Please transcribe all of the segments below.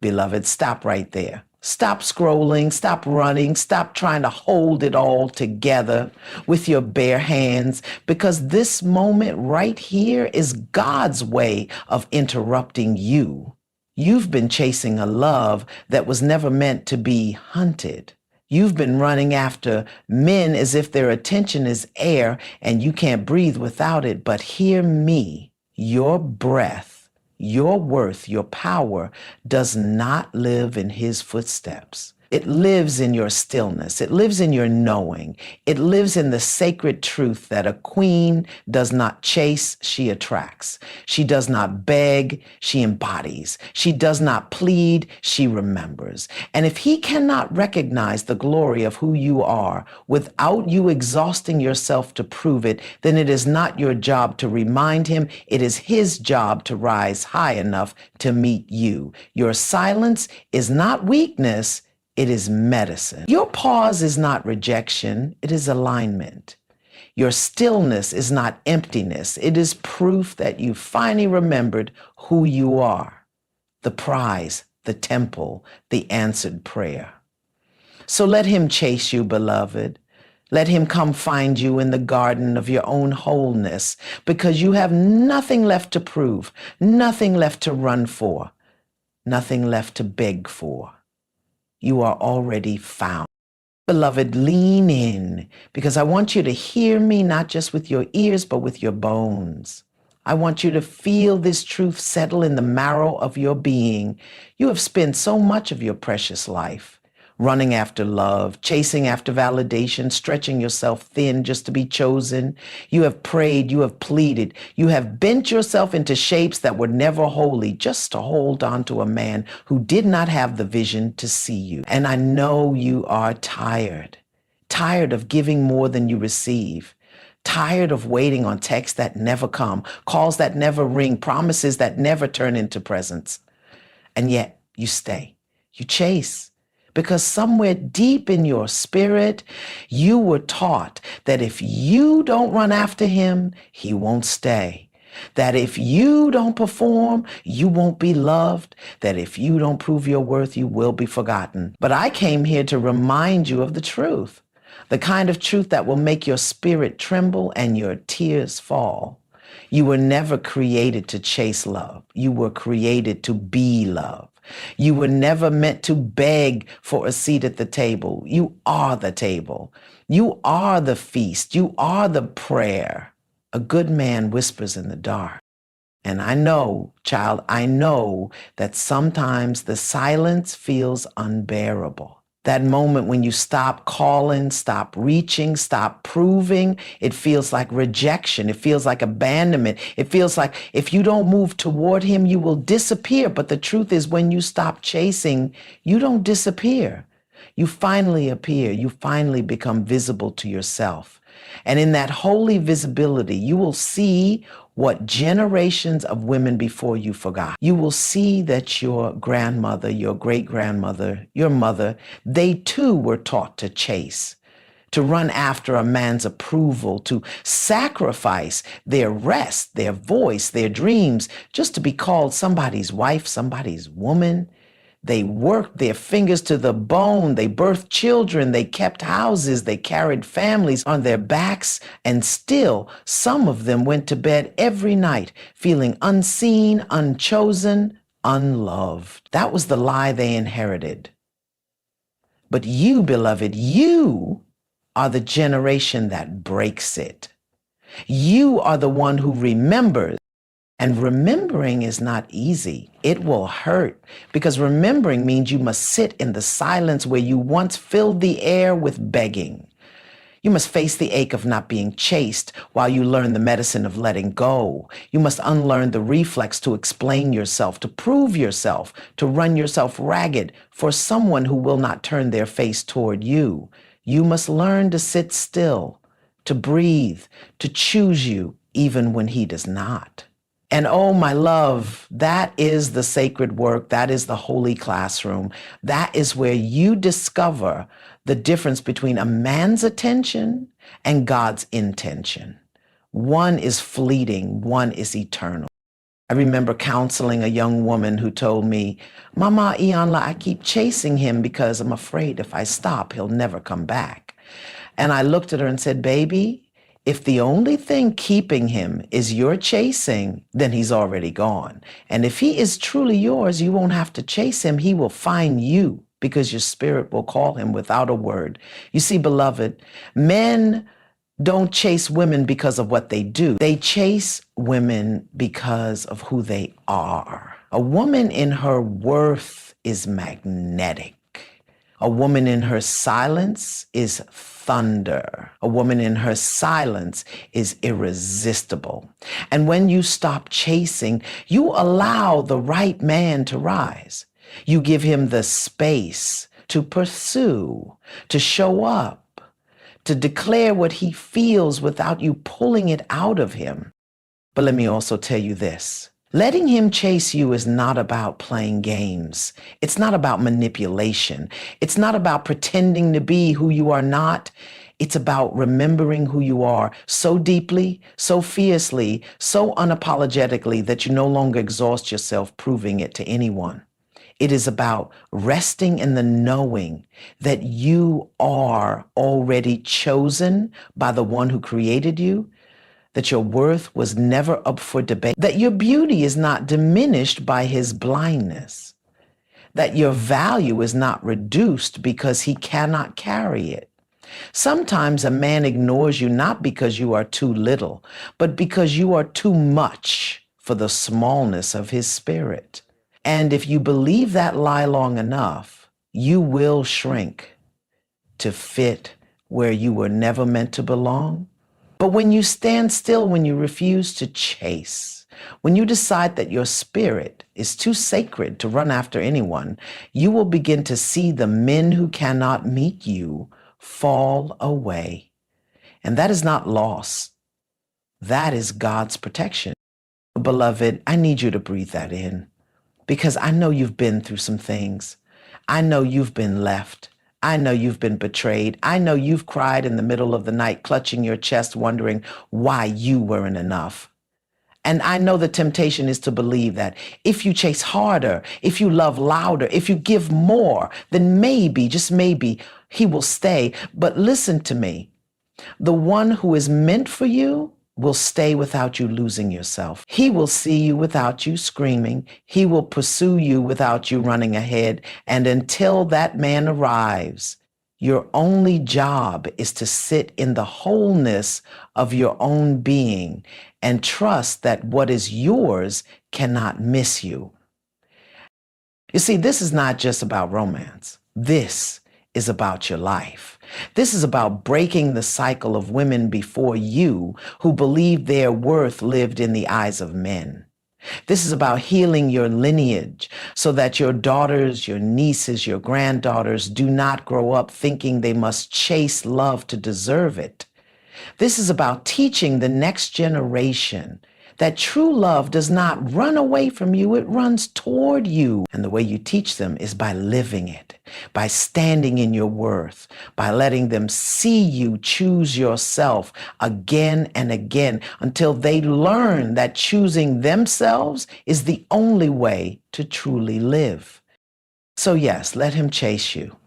Beloved, stop right there. Stop scrolling, stop running, stop trying to hold it all together with your bare hands, because this moment right here is God's way of interrupting you. You've been chasing a love that was never meant to be hunted. You've been running after men as if their attention is air and you can't breathe without it. But hear me, your breath, your worth, your power does not live in his footsteps. It lives in your stillness. It lives in your knowing. It lives in the sacred truth that a queen does not chase, she attracts. She does not beg, she embodies. She does not plead, she remembers. And if he cannot recognize the glory of who you are without you exhausting yourself to prove it, then it is not your job to remind him. It is his job to rise high enough to meet you. Your silence is not weakness. It is medicine. Your pause is not rejection, it is alignment. Your stillness is not emptiness, it is proof that you finally remembered who you are. The prize, the temple, the answered prayer. So let him chase you, beloved. Let him come find you in the garden of your own wholeness, because you have nothing left to prove, nothing left to run for, nothing left to beg for. You are already found. Beloved, lean in, because I want you to hear me not just with your ears, but with your bones. I want you to feel this truth settle in the marrow of your being. You have spent so much of your precious life running after love, chasing after validation, stretching yourself thin just to be chosen. You have prayed, you have pleaded, you have bent yourself into shapes that were never holy just to hold on to a man who did not have the vision to see you. And I know you are tired of giving more than you receive. Tired of waiting on texts that never come, calls that never ring, promises that never turn into presents. And yet you stay, you chase. Because somewhere deep in your spirit, you were taught that if you don't run after him, he won't stay. That if you don't perform, you won't be loved. That if you don't prove your worth, you will be forgotten. But I came here to remind you of the truth. The kind of truth that will make your spirit tremble and your tears fall. You were never created to chase love. You were created to be love. You were never meant to beg for a seat at the table. You are the table. You are the feast. You are the prayer. A good man whispers in the dark. And I know, child, I know that sometimes the silence feels unbearable. That moment when you stop calling, stop reaching, stop proving, it feels like rejection. It feels like abandonment. It feels like if you don't move toward him, you will disappear. But the truth is, when you stop chasing, you don't disappear. You finally appear. You finally become visible to yourself. And in that holy visibility, you will see what generations of women before you forgot. You will see that your grandmother, your great-grandmother, your mother, they too were taught to chase, to run after a man's approval, to sacrifice their rest, their voice, their dreams, just to be called somebody's wife, somebody's woman. They worked their fingers to the bone. They birthed children. They kept houses. They carried families on their backs. And still, some of them went to bed every night feeling unseen, unchosen, unloved. That was the lie they inherited. But you, beloved, you are the generation that breaks it. You are the one who remembers. And remembering is not easy. It will hurt, because remembering means you must sit in the silence where you once filled the air with begging. You must face the ache of not being chased while you learn the medicine of letting go. You must unlearn the reflex to explain yourself, to prove yourself, to run yourself ragged for someone who will not turn their face toward you. You must learn to sit still, to breathe, to choose you even when he does not. And oh, my love, that is the sacred work. That is the holy classroom. That is where you discover the difference between a man's attention and God's intention. One is fleeting, one is eternal. I remember counseling a young woman who told me, Mama Iyanla, I keep chasing him because I'm afraid if I stop, he'll never come back. And I looked at her and said, baby, if the only thing keeping him is your chasing, then he's already gone. And if he is truly yours, you won't have to chase him. He will find you because your spirit will call him without a word. You see, beloved, men don't chase women because of what they do. They chase women because of who they are. A woman in her worth is magnetic. A woman in her silence is thunder. A woman in her silence is irresistible. And when you stop chasing, you allow the right man to rise. You give him the space to pursue, to show up, to declare what he feels without you pulling it out of him. But let me also tell you this. Letting him chase you is not about playing games. It's not about manipulation. It's not about pretending to be who you are not. It's about remembering who you are so deeply, so fiercely, so unapologetically that you no longer exhaust yourself proving it to anyone. It is about resting in the knowing that you are already chosen by the one who created you, that your worth was never up for debate, that your beauty is not diminished by his blindness, that your value is not reduced because he cannot carry it. Sometimes a man ignores you not because you are too little, but because you are too much for the smallness of his spirit. And if you believe that lie long enough, you will shrink to fit where you were never meant to belong. But when you stand still, when you refuse to chase, when you decide that your spirit is too sacred to run after anyone, you will begin to see the men who cannot meet you fall away. And that is not loss. That is God's protection. Beloved, I need you to breathe that in, because I know you've been through some things. I know you've been left. I know you've been betrayed. I know you've cried in the middle of the night, clutching your chest, wondering why you weren't enough. And I know the temptation is to believe that if you chase harder, if you love louder, if you give more, then maybe, just maybe, he will stay. But listen to me. The one who is meant for you will stay without you losing yourself. He will see you without you screaming. He will pursue you without you running ahead. And until that man arrives, your only job is to sit in the wholeness of your own being and trust that what is yours cannot miss you. You see, this is not just about romance. This is about your life. This is about breaking the cycle of women before you who believed their worth lived in the eyes of men. This is about healing your lineage so that your daughters, your nieces, your granddaughters do not grow up thinking they must chase love to deserve it. This is about teaching the next generation that true love does not run away from you, it runs toward you. And the way you teach them is by living it, by standing in your worth, by letting them see you choose yourself again and again until they learn that choosing themselves is the only way to truly live. So yes, let him chase you.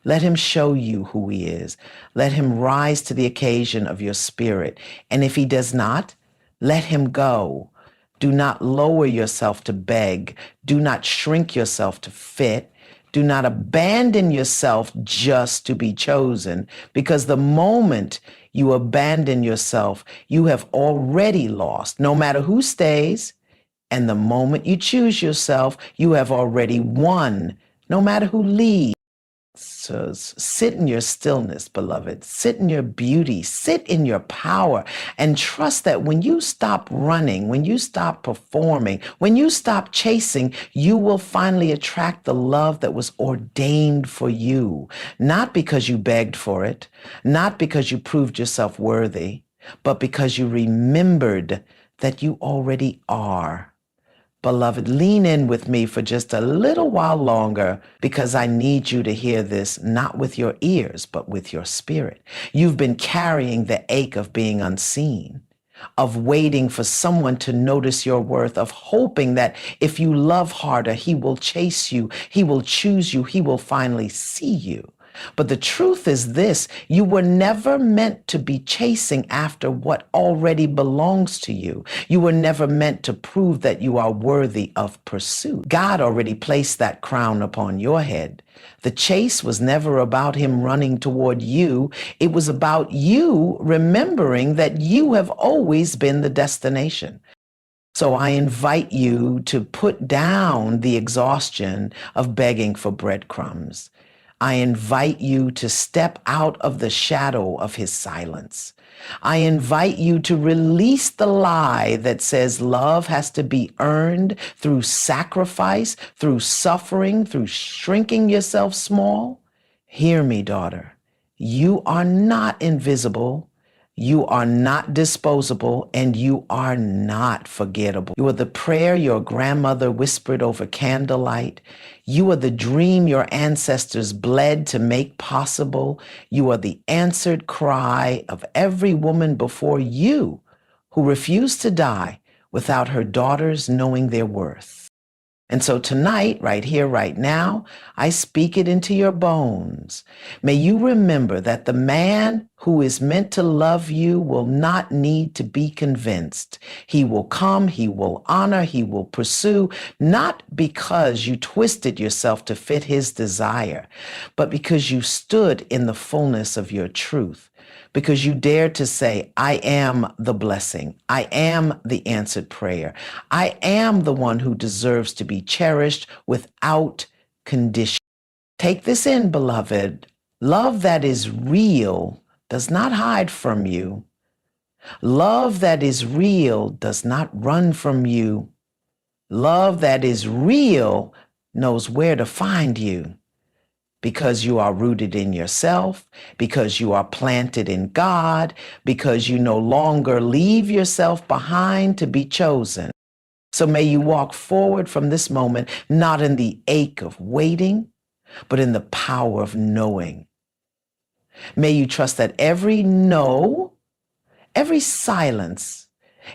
Let him show you who he is. Let him rise to the occasion of your spirit. And if he does not, let him go. Do not lower yourself to beg. Do not shrink yourself to fit. Do not abandon yourself just to be chosen, because the moment you abandon yourself, you have already lost, no matter who stays. And the moment you choose yourself, you have already won, no matter who leaves. So sit in your stillness, beloved. Sit in your beauty. Sit in your power and trust that when you stop running, when you stop performing, when you stop chasing, you will finally attract the love that was ordained for you. Not because you begged for it, not because you proved yourself worthy, but because you remembered that you already are. Beloved, lean in with me for just a little while longer, because I need you to hear this not with your ears, but with your spirit. You've been carrying the ache of being unseen. of waiting for someone to notice your worth, of hoping that if you love harder, he will chase you, he will choose you, he will finally see you. But the truth is this: you were never meant to be chasing after what already belongs to you. You were never meant to prove that you are worthy of pursuit. God already placed that crown upon your head. The chase was never about him running toward you. It was about you remembering that you have always been the destination. So I invite you to put down the exhaustion of begging for breadcrumbs. I invite you to step out of the shadow of his silence. I invite you to release the lie that says love has to be earned through sacrifice, through suffering, through shrinking yourself small. Hear me, daughter. You are not invisible. You are not disposable, and you are not forgettable. You are the prayer your grandmother whispered over candlelight. You are the dream your ancestors bled to make possible. You are the answered cry of every woman before you who refused to die without her daughters knowing their worth. And so tonight, right here, right now, I speak it into your bones. May you remember that the man who is meant to love you will not need to be convinced. He will come, he will honor, he will pursue, not because you twisted yourself to fit his desire, but because you stood in the fullness of your truth. Because you dared to say, I am the blessing. I am the answered prayer. I am the one who deserves to be cherished without condition. Take this in, beloved. Love that is real does not hide from you. Love that is real does not run from you. Love that is real knows where to find you. Because you are rooted in yourself, because you are planted in God, because you no longer leave yourself behind to be chosen. So may you walk forward from this moment, not in the ache of waiting, but in the power of knowing. May you trust that every no, every silence,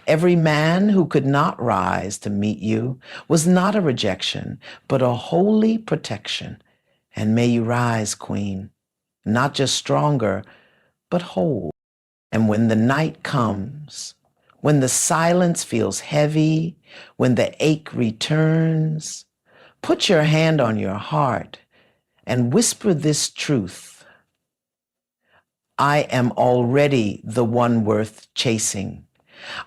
every man who could not rise to meet you was not a rejection, but a holy protection. And may you rise, Queen, not just stronger, but whole. And when the night comes, when the silence feels heavy, when the ache returns, put your hand on your heart and whisper this truth: I am already the one worth chasing.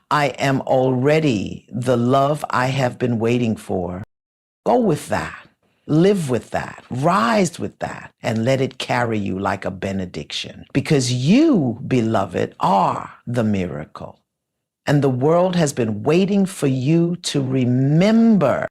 I am already the love I have been waiting for. Go with that. Live with that, rise with that, and let it carry you like a benediction. Because you, beloved, are the miracle. And the world has been waiting for you to remember